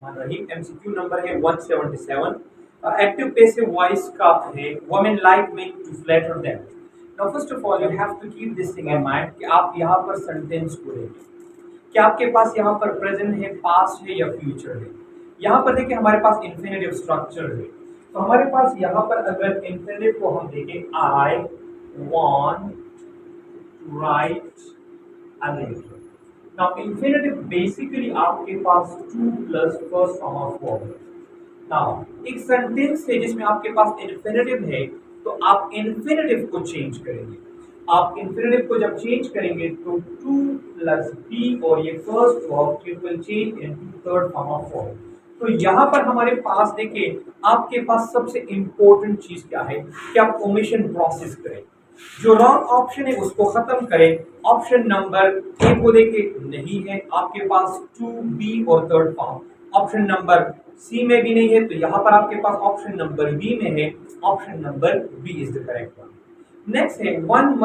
रही MCQ number है 177। Active passive voice का है women like me to flatter them. Now first of all you have to keep this thing in mind कि आप यहाँ पर सेंटेंस को देखिए कि आपके पास यहाँ पर प्रेजेंट है, पास्ट है या फ्यूचर है। यहाँ पर देखिए हमारे पास इंफिनिटिव स्ट्रक्चर है। तो हमारे पास यहाँ पर अगर इंफिनिटिव को हम देखें, I want to write a letter. Now infinitive basically आपके पास to plus first form of verb. Now एक सेंटेंस है जिसमें आपके पास इन्फिनेटिव है, तो आप इन्फिनेटिव को चेंज करेंगे। आप इन्फिनेटिव को जब चेंज करेंगे तो टू प्लस बी और ये first verb it will change into third form of verb. तो यहाँ पर हमारे पास देखिए आपके पास सबसे इंपॉर्टेंट चीज क्या है कि आप ओमिशन प्रोसेस करें। जो रॉन्ग ऑप्शन है उसको खत्म करें। ऑप्शन नंबर ए को देखिए नहीं है आपके पास टू बी और third form. Option number C में भी नहीं है, तो यहाँ पर आपके पास ऑप्शन नंबर बी में है। Option number B is the correct one. Next है one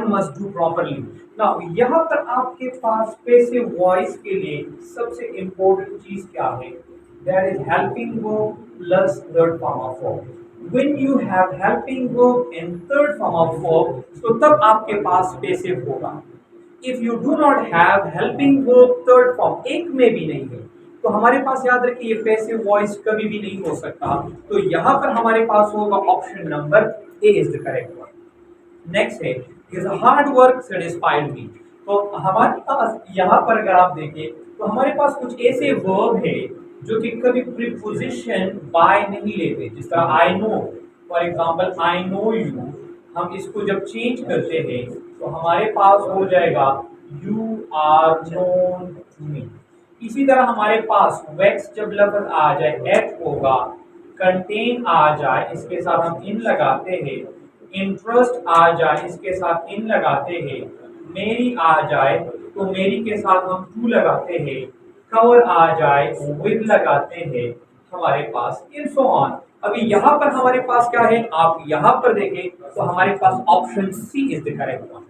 must do properly. Now यहाँ पर आपके पास पैसिव वॉइस के लिए सबसे इंपॉर्टेंट चीज क्या है? That is helping verb plus third form of verb. when you have helping verb in third form of verb, तो तब आपके पास पैसिव होगा। if you do not have helping verb third form, एक में भी नहीं है, तो हमारे पास याद रखिए ये पैसिव वॉइस कभी भी नहीं हो सकता। तो यहाँ पर हमारे पास होगा option number A is the correct one. Next है his hard work satisfied me। तो हमारे पास यहाँ पर अगर आप देखें तो हमारे पास कुछ ऐसे वर्ब है जो कि कभी प्रीपोजिशन बाय नहीं लेते, जिस तरह I know. For example I know you, हम इसको जब चेंज करते हैं तो हमारे पास हो जाएगा you are known to me. इसी तरह हमारे पास वैक्स जब लफ्ज आ जाए एट होगा, कंटेन आ जाए इसके साथ हम इन लगाते हैं, इंटरेस्ट आ जाए इसके साथ इन लगाते हैं, मेरी आ जाए तो मेरी के साथ हम टू लगाते हैं, कवर आ जाए विद लगाते हैं हमारे पास इन सो ऑन। अभी यहाँ पर हमारे पास क्या है, आप यहाँ पर देखें तो हमारे पास option C is the correct one.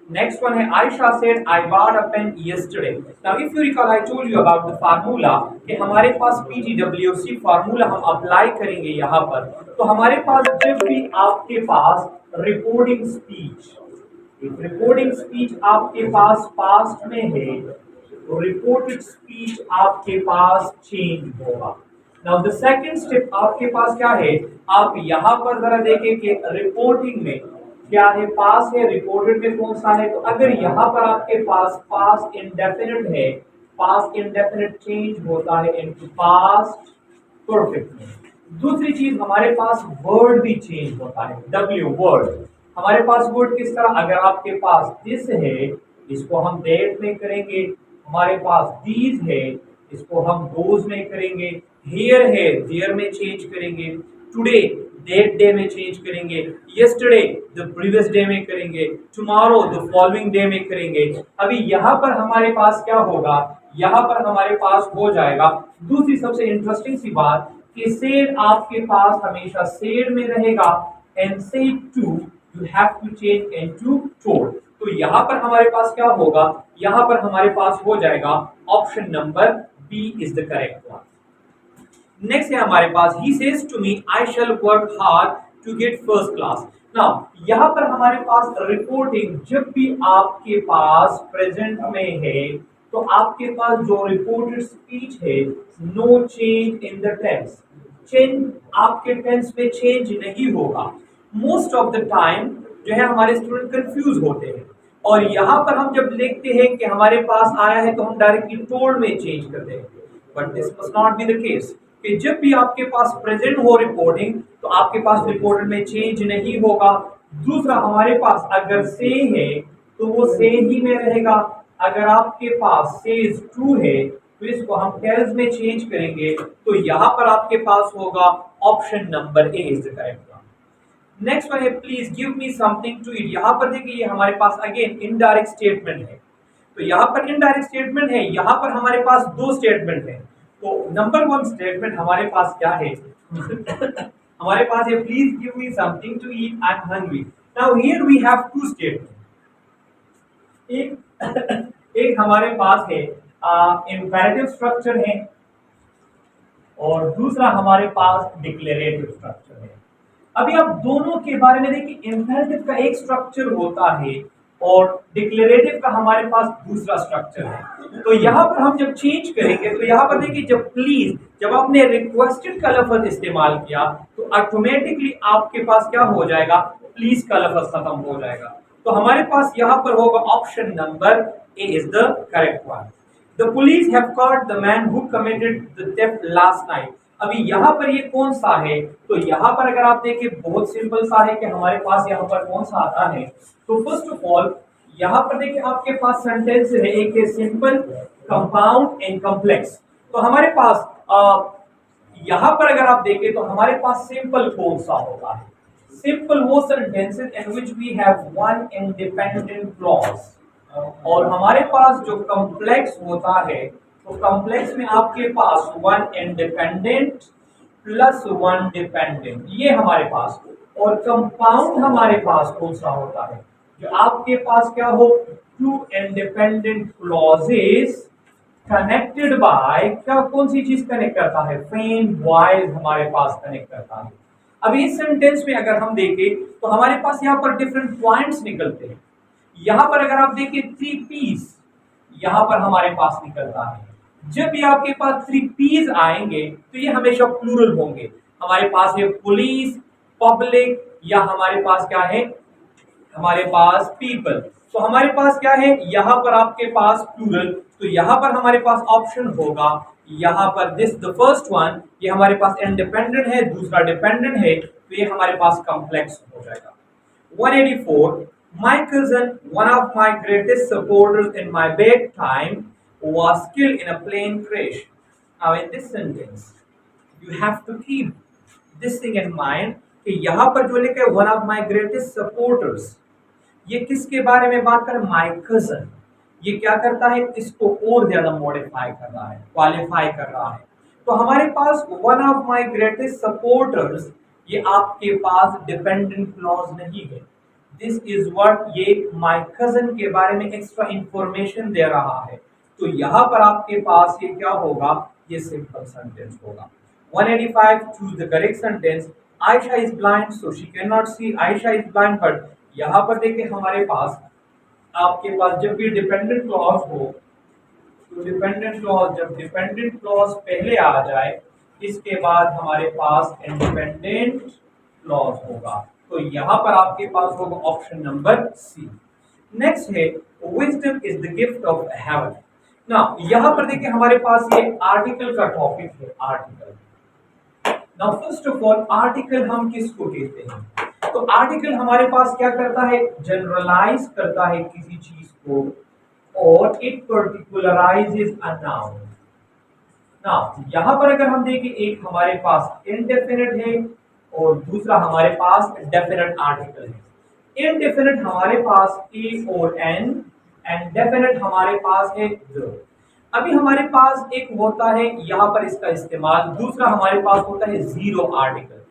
Next one है Ayesha said I bought a pen yesterday. Now if you recall I told you about the formula कि हमारे पास पीजीडब्ल्यूसी फार्मूला हम अप्लाई करेंगे यहाँ पर। तो हमारे पास जब भी आपके पास रिपोर्टिंग स्पीच, एक रिपोर्टिंग स्पीच आपके पास पास्ट में है तो रिपोर्टेड स्पीच आपके पास चेंज होगा। नाउ द सेकंड स्टेप आपके पास क्या है, आप यहाँ पर जरा देखें कि रिपोर्टिंग में क्या है, पास है, रिपोर्टेड में कौन सा है। तो अगर यहाँ पर आपके पास पास्ट इंडेफिनिट है, पास्ट इंडेफिनिट चेंज होता है इनटू पास्ट परफेक्ट में। दूसरी चीज हमारे पास वर्ड भी चेंज होता है, डब्ल्यू वर्ड। हमारे पास वर्ड किस तरह, अगर आपके पास दिस है इसको हम दैट में करेंगे, हमारे पास दीज है इसको हम दोज में करेंगे, हियर है देयर में चेंज करेंगे, टुडे दैट डे में चेंज करेंगे, यस्टरडे द प्रीवियस डे में करेंगे, टुमारो द फॉलोइंग डे में करेंगे। अभी यहाँ पर हमारे पास क्या होगा, यहाँ पर हमारे पास हो जाएगा दूसरी सबसे इंटरेस्टिंग सी बात कि सेड आपके पास हमेशा सेड में रहेगा and said to you have to change into told. तो यहाँ पर हमारे पास क्या होगा, यहाँ पर हमारे पास हो जाएगा option number B is the correct one. Next है हमारे पास he says to me I shall work hard to get first class. Now यहाँ पर हमारे पास रिपोर्टिंग जब भी आपके पास प्रेजेंट में है तो आपके पास जो रिपोर्टेड स्पीच है no change in the tense, change आपके टेंस में चेंज नहीं होगा। मोस्ट ऑफ द टाइम जो है हमारे स्टूडेंट कंफ्यूज होते हैं और यहाँ पर हम जब लिखते हैं कि हमारे पास आया है तो हम डायरेक्टली टोल्ड में चेंज करते हैं, but this must not be the case कि जब भी आपके पास प्रेजेंट हो रिपोर्टिंग तो आपके पास रिपोर्टेड में चेंज नहीं होगा। दूसरा हमारे पास अगर से है तो वो से ही में रहेगा, अगर आपके पास सेज टू है तो इसको हम टेल्स में चेंज करेंगे, तो यहाँ पर आपके पास होगा option number A is the correct one. Next one है please give me something to eat. यहाँ पर देखिए हमारे पास अगेन इनडायरेक्ट स्टेटमेंट है, तो यहाँ पर इनडायरेक्ट स्टेटमेंट है, यहाँ पर हमारे पास दो स्टेटमेंट है। तो नंबर वन स्टेटमेंट हमारे पास क्या है हमारे पास है please give me something to eat I am hungry. Now here we have two statement, एक एक हमारे पास है इम्पेरेटिव स्ट्रक्चर है और दूसरा हमारे पास डिक्लेरेटिव स्ट्रक्चर है। अभी आप दोनों के बारे में देखिए, इम्पेरेटिव का एक स्ट्रक्चर होता है और डिक्लेरेटिव का हमारे पास दूसरा स्ट्रक्चर है। तो यहाँ पर हम जब चेंज करेंगे तो यहाँ पर देखिए, जब प्लीज, जब आपने रिक्वेस्टेड का लफ्ज इस्तेमाल किया तो ऑटोमेटिकली आपके पास क्या हो जाएगा, प्लीज का लफ्ज खत्म हो जाएगा। तो हमारे पास यहाँ पर होगा option number A is the correct one. The police have caught the man who committed the theft last night. अभी यहाँ पर ये कौन सा है, तो यहाँ पर अगर आप देखें बहुत सिंपल सा है कि हमारे पास यहाँ पर कौन सा आता है। तो फर्स्ट ऑफ ऑल यहाँ पर देखिए आपके पास सेंटेंस है, एक है सिंपल, कंपाउंड एंड कॉम्प्लेक्स। तो हमारे पास यहाँ पर अगर आप देखें तो हमारे पास सिंपल कौन सा होता है, सिंपल वो sentences in which we have one independent clause. और हमारे पास जो कॉम्प्लेक्स होता है, तो कॉम्प्लेक्स में आपके पास one independent plus one dependent, ये हमारे पास। और कंपाउंड हमारे पास कौन सा होता है, जो आपके पास क्या हो, two independent clauses connected by, क्या कौन सी चीज कनेक्ट करता है, फ्रेम वाइज हमारे पास कनेक्ट करता है। अब इस सेंटेंस में अगर हम देखें तो हमारे पास यहाँ पर डिफरेंट पॉइंट्स निकलते हैं। यहाँ पर अगर आप देखिए थ्री पीस यहाँ पर हमारे पास निकलता है। जब भी आपके पास थ्री पीस आएंगे तो ये हमेशा प्लूरल होंगे। हमारे पास है पुलिस, पब्लिक, या हमारे पास क्या है, हमारे पास पीपल। तो हमारे पास क्या है, यहाँ पर आपके पास प्लूरल, तो यहाँ पर हमारे पास ऑप्शन होगा, यहाँ पर दिस द फर्स्ट वन, ये हमारे पास इंडिपेंडेंट है, दूसरा डिपेंडेंट है, तो ये हमारे पास कॉम्प्लेक्स हो जाएगा। 184, my cousin, one of my greatest supporters in my bad time, was killed in a plane crash. Now in this sentence you have to keep this thing in mind कि यहाँ पर जो लिखा है one of my greatest supporters, ये किसके बारे में बात कर, माय कजन। ये क्या करता है, इसको और ज्यादा मॉडिफाई कर रहा है, क्वालिफाई कर रहा है। तो हमारे पास one of my greatest supporters, ये आपके पास डिपेंडेंट क्लॉज नहीं है। दिस इज व्हाट, ये माय कजन के बारे में एक्स्ट्रा इंफॉर्मेशन दे रहा है। तो यहाँ पर आपके पास ये क्या होगा, ये सिंपल सेंटेंस होगा। 185, choose the correct sentence. Ayesha is blind so she can not see, Ayesha is blind but, यहाँ पर देखिए हमारे पास, आपके पास जब भी डिपेंडेंट क्लॉज हो, तो डिपेंडेंट क्लॉज, जब डिपेंडेंट क्लॉज पहले आ जाए इसके बाद हमारे पास इंडिपेंडेंट क्लॉज होगा। तो यहाँ पर आपके पास होगा ऑप्शन नंबर सी। नेक्स्ट है wisdom is the gift of haven. ना यहाँ पर देखिए हमारे पास ये आर्टिकल का टॉपिक है, article. Now first of all article हम किसको कहते हैं, तो आर्टिकल हमारे पास क्या करता है, जनरलाइज करता है किसी चीज को, और इट पर्टिकुलराइजेस अ नाउन। नाउ यहाँ पर अगर हम देखें, एक हमारे पास इनडेफिनिट है और दूसरा हमारे पास डेफिनेट आर्टिकल है। इनडेफिनिट हमारे पास ए और एन, एंड डेफिनेट हमारे पास है द। अभी हमारे पास एक होता है यहाँ पर इसका इस्तेमाल, दूसरा हमारे पास होता है जीरो आर्टिकल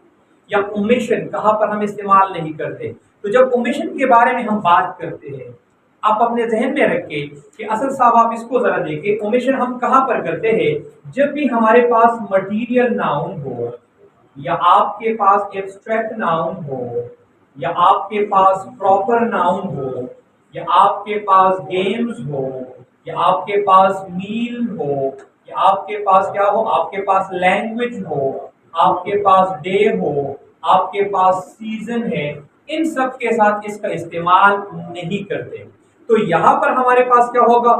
या ओमिशन, कहाँ पर हम इस्तेमाल नहीं करते। तो जब ओमिशन के बारे में हम बात करते हैं, आप अपने जहन में रखें कि असल साहब आप इसको जरा देखें, ओमिशन हम कहाँ पर करते हैं, जब भी हमारे पास मटीरियल नाउन हो, या आपके पास एब्स्ट्रैक्ट नाउन हो, या आपके पास प्रॉपर नाउन हो, या आपके पास गेम्स हो, या आपके पास मील हो, या आपके पास क्या हो, आपके पास लैंग्वेज हो, आपके पास डे हो, आपके पास सीजन है, इन सब के साथ इसका इस्तेमाल नहीं करते। तो यहाँ पर हमारे पास क्या होगा,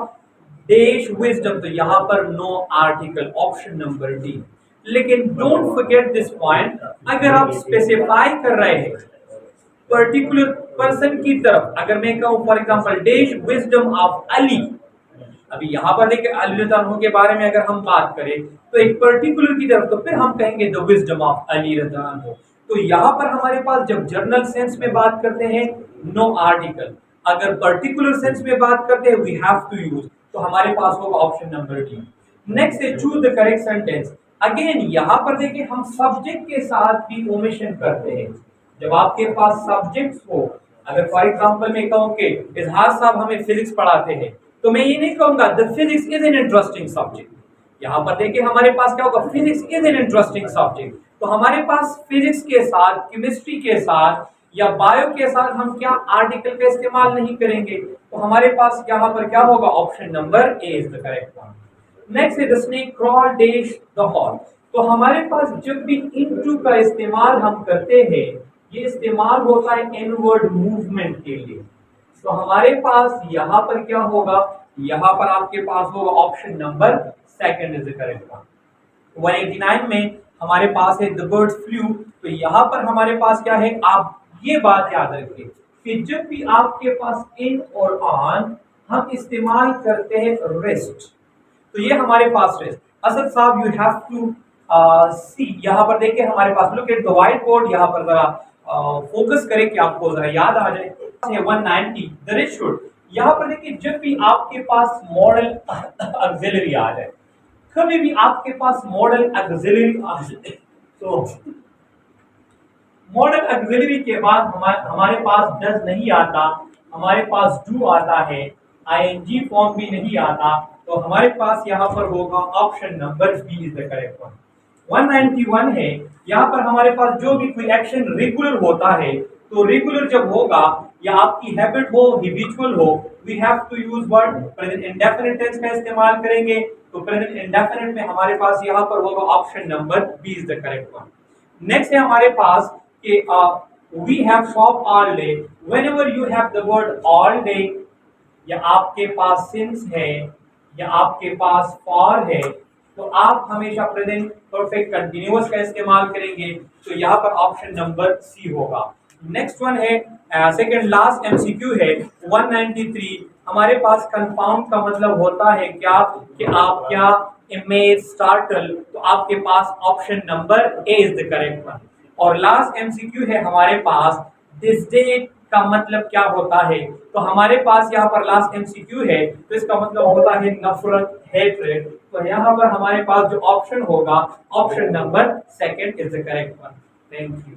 डेश विजडम, तो यहाँ पर no article, option number D. लेकिन डोंट फॉरगेट दिस पॉइंट, अगर आप स्पेसिफाई कर रहे हैं पर्टिकुलर पर्सन की तरफ, अगर मैं कहूँ for example dash wisdom of Ali, अभी यहाँ पर देखिए अली रज़ा अन्हु के बारे में अगर हम बात करें तो एक पर्टिकुलर की तरफ, तो फिर हम कहेंगे the wisdom of Ali Raza अन्हु। तो यहाँ पर हमारे पास जब जनरल सेंस में बात करते हैं नो आर्टिकल, अगर पर्टिकुलर सेंस में बात करते हैं वी हैव टू यूज, तो हमारे पास होगा ऑप्शन नंबर डी। नेक्स्ट है choose the correct sentence. Again यहाँ पर देखिए हम सब्जेक्ट के साथ भी ओमिशन करते हैं। जब आपके पास सब्जेक्ट्स हो, अगर फॉर एग्जांपल मैं कहूँ कि इजहार साहब हमें फिजिक्स पढ़ाते हैं, तो मैं ये नहीं कहूंगा the physics is an interesting subject, यहाँ पर देखिए हमारे पास क्या होगा, physics is an interesting subject. तो हमारे पास फिजिक्स के साथ, केमिस्ट्री के साथ या बायो के साथ हम क्या आर्टिकल का इस्तेमाल नहीं करेंगे। तो हमारे पास यहाँ पर क्या होगा, option number A is the correct one. Next है the snake crawl dash the hall. तो हमारे पास जब भी इनटू का इस्तेमाल हम करते हैं, ये इस्तेमाल होता है इनवर्ड मूवमेंट के लिए। तो हमारे पास यहाँ पर क्या होगा, यहाँ पर आपके पास होगा option number second is the correct one. 189 में हमारे पास है द बर्ड फ्लू। तो यहाँ पर हमारे पास क्या है, आप ये बात याद रखिए कि जब भी आपके पास इन और ऑन हम इस्तेमाल करते हैं रेस्ट, तो ये हमारे पास रेस्ट। असद साहब यू हैव टू सी, यहाँ पर देखिए हमारे पास look at the white board, यहाँ पर जरा फोकस करें कि आपको जरा याद आ जाए। 190 द रिच शुड। यहाँ पर देखिए जब भी आपके पास मॉडल ऑक्सिलरी आ जाए, कभी भी आपके पास मॉडल ऑक्सिलरी आ जाए, तो मॉडल ऑक्सिलरी के बाद हमारे पास डज नहीं आता, हमारे पास डू आता है, आईएनजी फॉर्म भी नहीं आता। तो हमारे पास यहाँ पर होगा option number B is the correct one. 191 है, यहाँ पर हमारे पास जो भी कोई एक्शन रेगुलर होता है, तो रेगुलर जब होगा या आपकी हैबिट हो, हिबिचुअल हो, we have to use word present indefinite tense का इस्तेमाल करेंगे। तो प्रेजेंट इंडेफिनिट में हमारे पास यहाँ पर होगा option number B is the correct one. Next है हमारे पास कि we have shop all day. Whenever you have the word all day, या आपके पास सिंस है या आपके पास फॉर है, तो आप हमेशा प्रेजेंट परफेक्ट कंटिन्यूअस का इस्तेमाल करेंगे। तो यहाँ पर ऑप्शन नंबर सी होगा। नेक्स्ट वन है सेकंड लास्ट एमसीक्यू है 193। हमारे पास कंफाउंड का मतलब होता है क्या, कि आप क्या इमेज स्टार्टल, तो आपके पास option number A is the correct one. और लास्ट एमसीक्यू है हमारे पास दिस डे का मतलब क्या होता है। तो हमारे पास यहाँ पर लास्ट एमसीक्यू है, तो इसका मतलब होता है नफरत, हेट्रेड। तो यहाँ पर हमारे पास जो ऑप्शन होगा, option number second is the correct one. Thank you.